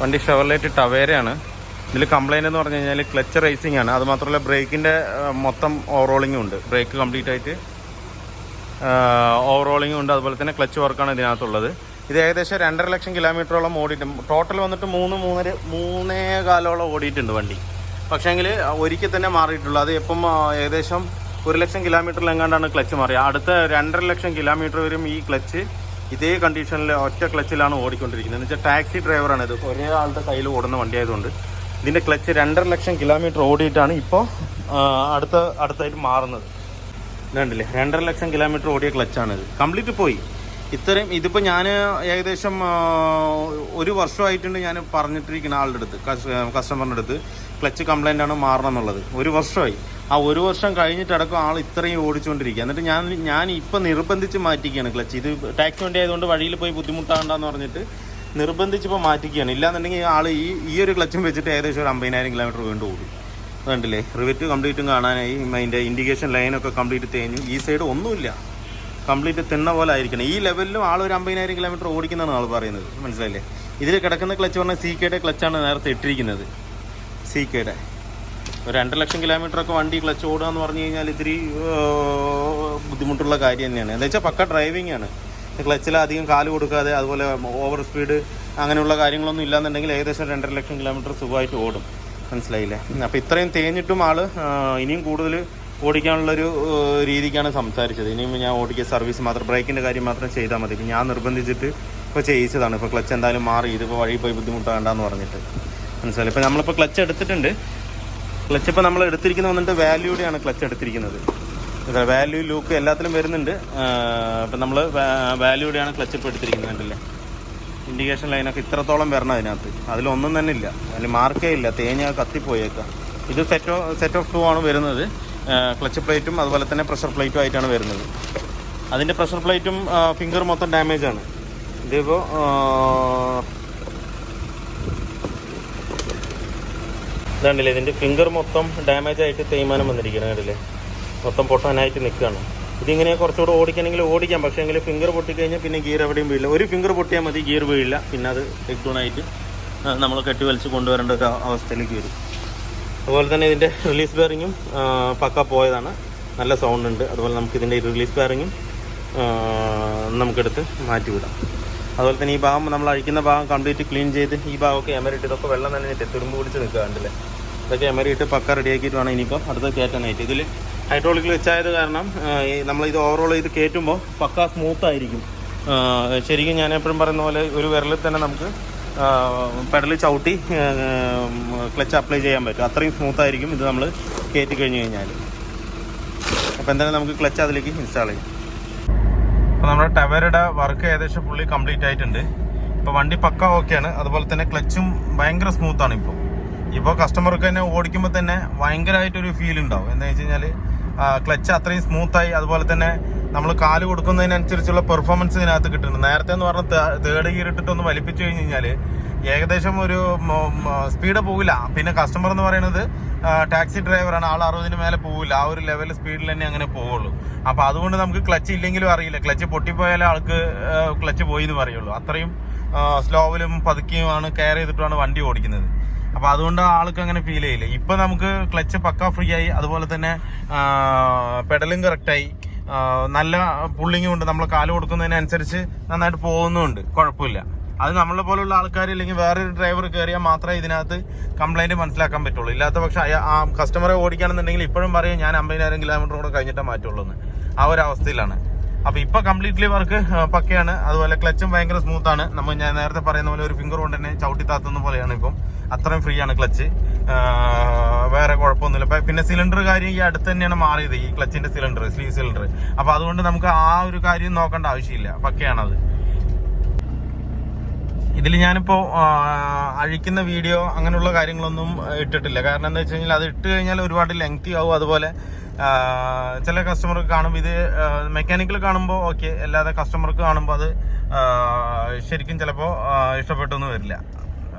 വണ്ടി ഷെവർലെറ്റ് ടവേരയാണ്. ഇതിൽ കംപ്ലൈൻറ്റ് എന്ന് പറഞ്ഞു കഴിഞ്ഞാൽ ക്ലച്ച് റേസിംഗ് ആണ്. അതുമാത്രമല്ല ബ്രേക്കിൻ്റെ മൊത്തം ഓവറോളിങ്ങും ഉണ്ട്. ബ്രേക്ക് കംപ്ലീറ്റ് ആയിട്ട് ഓവറോളിങ്ങും ഉണ്ട്. അതുപോലെ തന്നെ ക്ലച്ച് വർക്കാണ് ഇതിനകത്തുള്ളത്. ഇത് ഏകദേശം 2.5 ലക്ഷം കിലോമീറ്ററോളം ഓടിയിട്ടുണ്ട്. ടോട്ടൽ വന്നിട്ട് 3.5 ഓടിയിട്ടുണ്ട് വണ്ടി. പക്ഷേങ്കിൽ ഒരിക്കൽ തന്നെ മാറിയിട്ടുള്ളൂ. അത് എപ്പം ഏകദേശം 1 ലക്ഷം കിലോമീറ്ററിലെങ്ങാണ്ടാണ് ക്ലച്ച് മാറിയത്. അടുത്ത 2.5 ലക്ഷം കിലോമീറ്റർ വരും ഈ ക്ലച്ച് ഇതേ കണ്ടീഷനിൽ ഒറ്റ ക്ലച്ചിലാണ് ഓടിക്കൊണ്ടിരിക്കുന്നത്. എന്ന് വെച്ചാൽ ടാക്സി ഡ്രൈവറാണ് ഇത്. ഒരേ ആളുടെ കയ്യിൽ ഓടുന്ന വണ്ടി ആയതുകൊണ്ട് ഇതിൻ്റെ ക്ലച്ച് 2.5 ലക്ഷം കിലോമീറ്റർ ഓടിയിട്ടാണ് ഇപ്പോൾ അടുത്തായിട്ട് മാറുന്നത്. കണ്ടില്ലേ, 2.5 ലക്ഷം കിലോമീറ്റർ ഓടിയ ക്ലച്ചാണിത്. കംപ്ലീറ്റ് പോയി. ഇതിപ്പോൾ ഞാൻ ഏകദേശം 1 വർഷമായിട്ടുണ്ട് ഞാൻ പറഞ്ഞിട്ടിരിക്കുന്ന ആളുടെ അടുത്ത്, കസ്റ്റമറിൻ്റെ അടുത്ത് ക്ലച്ച് കംപ്ലൈൻ്റ് ആണ് മാറണം എന്നുള്ളത്. 1 വർഷമായി. ആ 1 വർഷം കഴിഞ്ഞിട്ടടക്കം ആൾ ഇത്രയും ഓടിച്ചുകൊണ്ടിരിക്കുക. എന്നിട്ട് ഞാൻ ഇപ്പം നിർബന്ധിച്ച് മാറ്റിക്കുകയാണ് ക്ലച്ച്. ഇത് ടാക്സി വണ്ടി ആയതുകൊണ്ട് വഴിയിൽ പോയി ബുദ്ധിമുട്ടാകണ്ടെന്ന് പറഞ്ഞിട്ട് നിർബന്ധിച്ചിപ്പോൾ മാറ്റിക്കുകയാണ്. ഇല്ലാന്നുണ്ടെങ്കിൽ ആൾ ഈ ഒരു ക്ലച്ചും വെച്ചിട്ട് ഏകദേശം ഒരു 50,000 കിലോമീറ്റർ വീണ്ടും ഓടി. അതുകൊണ്ടില്ലേ, റിവറ്റ് കംപ്ലീറ്റും കാണാനായി. അതിൻ്റെ ഇൻഡിക്കേഷൻ ലൈനൊക്കെ കംപ്ലീറ്റ് തേഞ്ഞു. ഈ സൈഡ് ഒന്നുമില്ല, കംപ്ലീറ്റ് തിണ്ണ പോലെ ആയിരിക്കണം. ഈ ലെവലിലും ആൾ ഒരു 50,000 കിലോമീറ്റർ ഓടിക്കുന്നതാണ് ആൾ പറയുന്നത്. മനസ്സിലായില്ലേ? ഇതിൽ കിടക്കുന്ന ക്ലച്ച് പറഞ്ഞാൽ CKയുടെ ക്ലച്ചാണ് നേരത്തെ ഇട്ടിരിക്കുന്നത്. CKയുടെ ഒരു 2 ലക്ഷം കിലോമീറ്ററൊക്കെ വണ്ടി ക്ലച്ച് ഓടുക എന്ന് പറഞ്ഞു കഴിഞ്ഞാൽ ഇത്തിരി ബുദ്ധിമുട്ടുള്ള കാര്യം തന്നെയാണ്. എന്താ വെച്ചാൽ പക്ക ഡ്രൈവിംഗ് ആണ്. ക്ലച്ചിൽ അധികം കാല് കൊടുക്കാതെ, അതുപോലെ ഓവർ സ്പീഡ് അങ്ങനെയുള്ള കാര്യങ്ങളൊന്നും ഇല്ലാന്നുണ്ടെങ്കിൽ ഏകദേശം 2.5 ലക്ഷം കിലോമീറ്റർ സുഖമായിട്ട് ഓടും. മനസ്സിലായില്ലേ? അപ്പോൾ ഇത്രയും തേഞ്ഞിട്ടും ആൾ ഇനിയും കൂടുതൽ ഓടിക്കാനുള്ളൊരു രീതിക്കാണ് സംസാരിച്ചത്. ഇനിയും ഞാൻ ഓടിക്കുക സർവീസ് മാത്രം, ബ്രേക്കിൻ്റെ കാര്യം മാത്രം ചെയ്താൽ മതി. ഇപ്പം ഞാൻ നിർബന്ധിച്ചിട്ട് ഇപ്പോൾ ചെയ്യിച്ചതാണ്. ഇപ്പോൾ ക്ലച്ച് എന്തായാലും മാറി, ഇതിപ്പോൾ വഴി പോയി ബുദ്ധിമുട്ടാകണ്ടെന്ന് പറഞ്ഞിട്ട്. മനസ്സിലായി? ഇപ്പോൾ നമ്മളിപ്പോൾ ക്ലച്ച് എടുത്തിട്ടുണ്ട്. ക്ലച്ച് ഇപ്പോൾ നമ്മൾ എടുത്തിരിക്കുന്നത് വന്നിട്ട് വാല്യൂടെയാണ് ക്ലച്ച് എടുത്തിരിക്കുന്നത്. വാല്യൂ ലൂക്ക് എല്ലാത്തിലും വരുന്നുണ്ട്. ഇപ്പം നമ്മൾ വാല്യൂടെയാണ് ക്ലച്ച് ഇപ്പോൾ എടുത്തിരിക്കുന്നത്. കണ്ടില്ലേ, ഇൻഡിക്കേഷൻ ലൈനൊക്കെ ഇത്രത്തോളം വരണം അതിനകത്ത്. അതിലൊന്നും തന്നെ ഇല്ല, അതിൽ മാർക്കേ ഇല്ല, തേഞ്ഞ കത്തിപ്പോയേക്കാം. ഇത് സെറ്റ് ഓഫ് 2 ആണ് വരുന്നത്. ക്ലച്ച് പ്ലേറ്റും അതുപോലെ തന്നെ പ്രഷർ പ്ലേറ്റും ആയിട്ടാണ് വരുന്നത്. അതിൻ്റെ പ്രഷർ പ്ലേറ്റും ഫിംഗർ മൊത്തം ഡാമേജാണ്. ഇതിപ്പോൾ ഇതാണ്ടില്ലേ, ഇതിൻ്റെ ഫിംഗർ മൊത്തം ഡാമേജായിട്ട് തേയ്മാനം വന്നിരിക്കുകയാണ്. കണ്ടില്ലേ, മൊത്തം പൊട്ടാനായിട്ട് നിൽക്കുകയാണ്. ഇതിങ്ങനെ കുറച്ചുകൂടെ ഓടിക്കണമെങ്കിൽ ഓടിക്കാം. പക്ഷേ എങ്കിൽ ഫിംഗർ പൊട്ടിക്കഴിഞ്ഞാൽ പിന്നെ ഗിയർ എവിടെയും വീഴില്ല. ഒരു ഫിംഗർ പൊട്ടിയാൽ മതി, ഗിയർ വീഴില്ല. പിന്നെ അത് ടെക്ടോണായിട്ട് നമ്മൾ കെട്ടി വലിച്ച് കൊണ്ടുവരേണ്ട ഒരു അവസ്ഥയിലേക്ക് വരും. അതുപോലെ തന്നെ ഇതിൻ്റെ റിലീസ് ബെയറിങ്ങും പക്ക പോയതാണ്. നല്ല സൗണ്ട് ഉണ്ട്. അതുപോലെ നമുക്കിതിൻ്റെ റിലീസ് ബെയറിങ്ങും നമുക്കെടുത്ത് മാറ്റിവിടാം. അതുപോലെ തന്നെ ഈ ഭാഗം നമ്മൾ അഴിക്കുന്ന ഭാഗം കംപ്ലീറ്റ് ക്ലീൻ ചെയ്ത് ഈ ഭാഗമൊക്കെ എമരിട്ട് ഇതൊക്കെ വെള്ളം നനഞ്ഞിട്ട് തുരുമ്പ് പിടിച്ച് നിൽക്കാറുണ്ടല്ലേ. ഇതൊക്കെ എമരിട്ട് പക്ക റെഡിയാക്കിയിട്ട് വേണം ഇനിയിപ്പോൾ അടുത്ത കയറ്റാനായിട്ട്. ഇതിൽ ഹൈഡ്രോളിക്കിൽ വെച്ചായത് കാരണം നമ്മളിത് ഓവറോൾ ചെയ്ത് കയറ്റുമ്പോൾ പക്ക സ്മൂത്തായിരിക്കും. ശരിക്കും ഞാൻ എപ്പോഴും പറയുന്ന പോലെ ഒരു വിരലിൽ തന്നെ നമുക്ക് പെഡൽ ചവിട്ടി ക്ലച്ച് അപ്ലൈ ചെയ്യാൻ പറ്റും. അത്രയും സ്മൂത്തായിരിക്കും ഇത് നമ്മൾ കയറ്റി കഴിഞ്ഞ് കഴിഞ്ഞാൽ. അപ്പോൾ എന്തായാലും നമുക്ക് ക്ലച്ച് അതിലേക്ക് ഇൻസ്റ്റാൾ ചെയ്യാം. അപ്പോൾ നമ്മുടെ ടവേരയുടെ വർക്ക് ഏകദേശം ഫുള്ളി കംപ്ലീറ്റ് ആയിട്ടുണ്ട്. ഇപ്പോൾ വണ്ടി പക്ക ഓക്കെയാണ്. അതുപോലെ തന്നെ ക്ലച്ചും ഭയങ്കര സ്മൂത്താണ്. ഇപ്പോൾ കസ്റ്റമർക്ക് തന്നെ ഓടിക്കുമ്പോൾ തന്നെ ഭയങ്കരമായിട്ടൊരു ഫീൽ ഉണ്ടാവും. എന്താ വെച്ച് കഴിഞ്ഞാൽ ക്ലച്ച് അത്രയും സ്മൂത്തായി. അതുപോലെ തന്നെ നമ്മൾ കാല് കൊടുക്കുന്നതിനനുസരിച്ചുള്ള പെർഫോമൻസ് ഇതിനകത്ത് കിട്ടുന്നുണ്ട്. നേരത്തെ എന്ന് പറഞ്ഞാൽ 3rd ഗിയർ ഇട്ടിട്ടൊന്ന് വലിപ്പിച്ചു കഴിഞ്ഞ് കഴിഞ്ഞാൽ ഏകദേശം ഒരു സ്പീഡ് പോകില്ല. പിന്നെ കസ്റ്റമർ എന്ന് പറയുന്നത് ടാക്സി ഡ്രൈവറാണ്. ആൾ 60-ന് മേലെ പോകില്ല. ആ ഒരു ലെവൽ സ്പീഡിൽ തന്നെ അങ്ങനെ പോവുള്ളൂ. അപ്പോൾ അതുകൊണ്ട് നമുക്ക് ക്ലച്ച് ഇല്ലെങ്കിലും അറിയില്ല. ക്ലച്ച് പൊട്ടിപ്പോയാലേ ആൾക്ക് ക്ലച്ച് പോയി എന്ന് പറയുള്ളൂ. അത്രയും സ്ലോവിലും പതുക്കിയുമാണ് കെയർ ചെയ്തിട്ടുമാണ് വണ്ടി ഓടിക്കുന്നത്. അപ്പോൾ അതുകൊണ്ട് ആൾക്ക് അങ്ങനെ ഫീൽ ചെയ്യില്ല. ഇപ്പം നമുക്ക് ക്ലച്ച് പക്ക ഫ്രീ ആയി. അതുപോലെ തന്നെ പെഡലും കറക്റ്റായി. നല്ല പുള്ളിങ്ങും ഉണ്ട്. നമ്മൾ കാല് കൊടുക്കുന്നതിനനുസരിച്ച് നന്നായിട്ട് പോകുന്നുമുണ്ട്. കുഴപ്പമില്ല. അത് നമ്മളെ പോലുള്ള ആൾക്കാർ അല്ലെങ്കിൽ വേറൊരു ഡ്രൈവർ കയറിയാൽ മാത്രമേ ഇതിനകത്ത് കംപ്ലൈൻറ്റ് മനസ്സിലാക്കാൻ പറ്റുള്ളൂ. ഇല്ലാത്ത പക്ഷേ ആ കസ്റ്റമറെ ഓടിക്കുകയാണെന്നുണ്ടെങ്കിൽ ഇപ്പോഴും പറയും ഞാൻ 50,000 കിലോമീറ്റർ കൂടെ കഴിഞ്ഞിട്ടേ മാറ്റുള്ളൂ എന്ന്. ആ ഒരു അവസ്ഥയിലാണ്. അപ്പോൾ ഇപ്പോൾ കംപ്ലീറ്റ്ലി വർക്ക് പക്കയാണ്. അതുപോലെ ക്ലച്ചും ഭയങ്കര സ്മൂത്താണ്. ഞാൻ നേരത്തെ പറയുന്ന പോലെ ഒരു ഫിംഗർ കൊണ്ട് തന്നെ ചവിട്ടി താത്തുന്ന പോലെയാണ്. ഇപ്പം അത്രയും ഫ്രീ ആണ് ക്ലച്ച്. വേറെ കുഴപ്പമൊന്നുമില്ല. പിന്നെ സിലിണ്ടർ കാര്യം ഈ അടുത്ത് തന്നെയാണ് മാറിയത്, ഈ ക്ലച്ചിന്റെ സിലിണ്ടർ, സ്ലീവ് സിലിണ്ടർ. അപ്പോൾ അതുകൊണ്ട് നമുക്ക് ആ ഒരു കാര്യം നോക്കേണ്ട ആവശ്യമില്ല, പക്കയാണത്. ഇതിൽ ഞാനിപ്പോൾ അഴിക്കുന്ന വീഡിയോ അങ്ങനെയുള്ള കാര്യങ്ങളൊന്നും ഇട്ടിട്ടില്ല. കാരണം എന്താ വെച്ച് കഴിഞ്ഞാൽ അത് ഇട്ട് കഴിഞ്ഞാൽ ഒരുപാട് ലെങ്തി ആവും. അതുപോലെ ചില കസ്റ്റമർക്ക് കാണുമ്പോൾ ഇത് മെക്കാനിക്കൽ കാണുമ്പോൾ ഓക്കെ, അല്ലാതെ കസ്റ്റമർക്ക് കാണുമ്പോൾ അത് ശരിക്കും ചിലപ്പോൾ ഇഷ്ടപ്പെട്ടൊന്നും വരില്ല.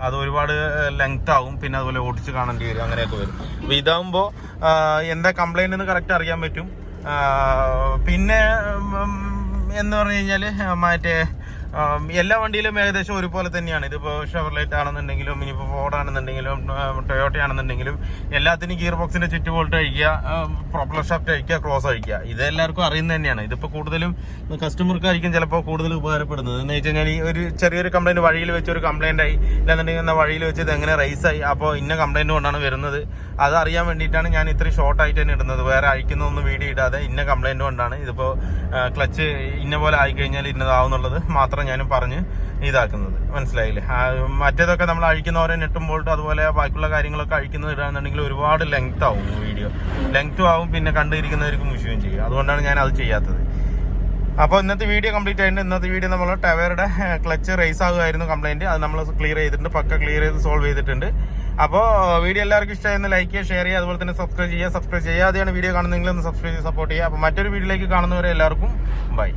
അത് ഒരുപാട് ലെങ്ത് ആവും. പിന്നെ അതുപോലെ ഓടിച്ച് കാണേണ്ടി വരും, അങ്ങനെയൊക്കെ വരും. അപ്പോൾ ഇതാകുമ്പോൾ എന്താ കംപ്ലൈൻ്റ് എന്ന് കറക്റ്റ് അറിയാൻ പറ്റും. പിന്നെ എന്ന് പറഞ്ഞു കഴിഞ്ഞാൽ മറ്റേ എല്ലാ വണ്ടിയിലും ഏകദേശം ഒരുപോലെ തന്നെയാണ്. ഇതിപ്പോൾ ഷെവർലെറ്റ് ആണെന്നുണ്ടെങ്കിലും ഇനിയിപ്പോൾ ഫോർഡ് ആണെന്നുണ്ടെങ്കിലും ടൊയോട്ട ആണെന്നുണ്ടെങ്കിലും എല്ലാത്തിനും ഗിയർ ബോക്സിന്റെ ചുറ്റു ബോൾട്ട് അഴിക്കുക, പ്രൊപ്പലർ ഷാഫ്റ്റ് അഴിക്കുക, ക്രോസ് അഴിക്കുക. ഇത് എല്ലാവർക്കും അറിയുന്നത് തന്നെയാണ്. ഇതിപ്പോൾ കൂടുതലും കസ്റ്റമർക്കായിരിക്കും ചിലപ്പോൾ കൂടുതൽ ഉപകാരപ്പെടുന്നത്. എന്ന് വെച്ച് കഴിഞ്ഞാൽ ഈ ഒരു ചെറിയൊരു കംപ്ലൈന്റ് വഴിയിൽ വെച്ച് ഒരു കംപ്ലൈന്റ് ആയി, ഇല്ലെന്നുണ്ടെങ്കിൽ വഴിയിൽ വെച്ച് ഇത് എങ്ങനെ റൈസ് ആയി, അപ്പോൾ ഇന്ന കംപ്ലൈന്റ് കൊണ്ടാണ് വരുന്നത്. അത് അറിയാൻ വേണ്ടിയിട്ടാണ് ഞാൻ ഇത്രയും ഷോർട്ട് ആയിട്ട് തന്നെ ഇടുന്നത്. വേറെ അഴിക്കുന്നൊന്നും വീഡിയോ ഇടാതെ ഇന്ന കംപ്ലൈന്റ് കൊണ്ടാണ് ഇതിപ്പോൾ ക്ലച്ച് ഇന്ന പോലെ ആയിക്കഴിഞ്ഞാൽ ഇന്നതാവുന്നുള്ളത് മാത്രം ഞാനും പറഞ്ഞ് ഇതാക്കുന്നത്. മനസ്സിലായില്ലേ? മറ്റേതൊക്കെ നമ്മൾ അഴിക്കുന്ന ഓരോ നെട്ടും ബോൾട്ടും അതുപോലെ ബാക്കിയുള്ള കാര്യങ്ങളൊക്കെ അഴിക്കുന്നത് ഇടാന്നുണ്ടെങ്കിൽ ഒരുപാട് ലെങ്ത് ആവും, വീഡിയോ ലെങ്ത്തും ആവും, പിന്നെ കണ്ടിരിക്കുന്നവർക്ക് മുഷിയും ചെയ്യും. അതുകൊണ്ടാണ് ഞാൻ അത് ചെയ്യാത്തത്. അപ്പോൾ ഇന്നത്തെ വീഡിയോ കംപ്ലീറ്റ് ആയിട്ട് ഇന്നത്തെ വീഡിയോ നമ്മൾ ടവേറയുടെ ക്ലച്ച് റേസ് ആകുമായിരുന്നു കംപ്ലൈന്റ്. അത് നമ്മൾ ക്ലിയർ ചെയ്തിട്ടുണ്ട്, പക്ക ക്ലിയർ ചെയ്ത് സോൾവ് ചെയ്തിട്ടുണ്ട്. അപ്പോൾ വീഡിയോ എല്ലാവർക്കും ഇഷ്ടമായിരുന്നു ലൈക്ക് ചെയ്യുക, ഷെയർ ചെയ്യുക, അതുപോലെ തന്നെ സബ്സ്ക്രൈബ് ചെയ്യാതെയാണ് വീഡിയോ കാണുന്നതെങ്കിൽ ഒന്ന് സബ്സ്ക്രൈബ് ചെയ്ത് സപ്പോർട്ട് ചെയ്യുക. അപ്പോൾ മറ്റൊരു വീഡിയോയിലേക്ക് കാണുന്നവരെ എല്ലാവർക്കും ബൈ.